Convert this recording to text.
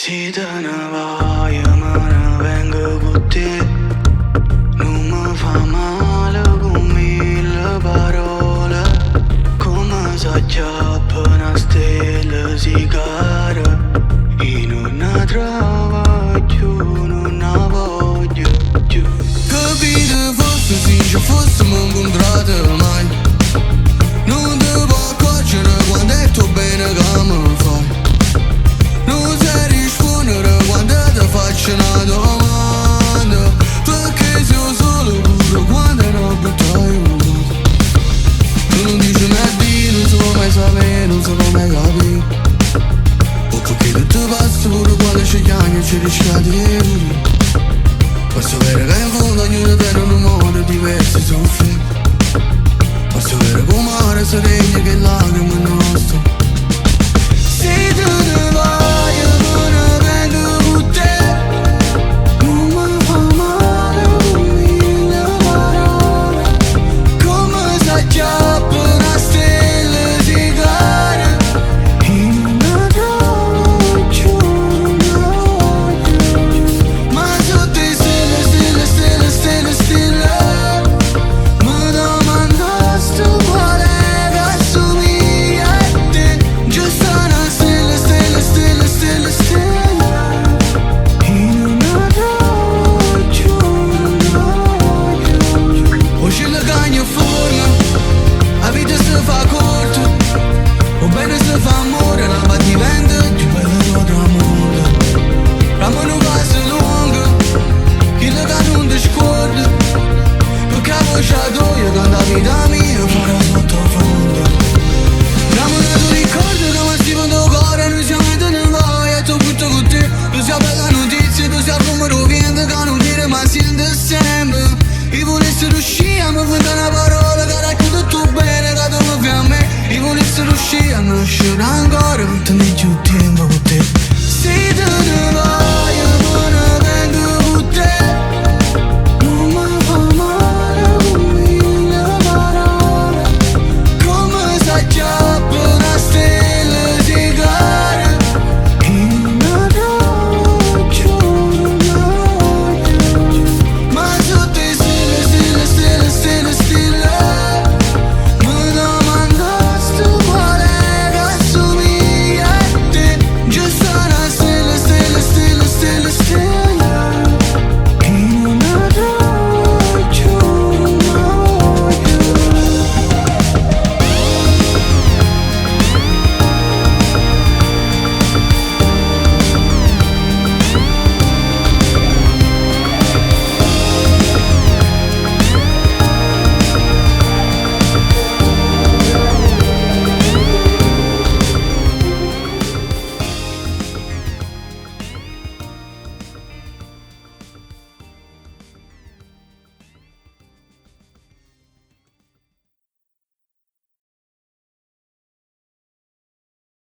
Si te ne vai, me ne vengo con te. Non mi fa male con mille parole. Come s'acciappa una stella si cara. E non ne trovo più, non ne voglio più. Capite fosse se ci fossimo incontrati mai. Non ti può accorgere quando è tutto bene che mi fai. Non sai rispondere quando ti faccio una domanda. Perché sei solo pure quando non buttai un modo. Tu non dici mai di, non si può mai sapere, non si può mai capire. O perché tutto passa pure quando ci chiami e ci rischiati pure. Posso vedere che in fondo ognuno tiene un modo diverso di soffrire. Posso vedere come mare si regna che lacrime nostro. Se tu ne vai me ne vengo con te. Non mi fa male con mille parole. Come s'acciappa una stella si cara. E non la trovo più, non la voglio più. Ma su te stelle, stelle, stelle, stelle, stelle. Mi domandaste quale che somiglia a te. Giusto una stella, stella, stella, stella, stella. E non la trovo più, non la voglio più. O ce la cagna forma, la vita si fa corta. O bene si fa amore, la va diventa più bella del tramonto. La mano passa lunga, chi la che non ti scorda. Perché a voce a doia canta la vita mia farà sottofondo. La mano tu ricordo che mi stima tuo cuore. Noi siamo in te ne vai e tu butto con te. Tu sei bella notizia, tu sei il numero 20 che non dire ma sente sempre. Io volessi riuscire a mi fare una parola che racchiude tutto bene che tu mi fai a me. Io volessi riuscire a nascere ancora per tenere più tempo.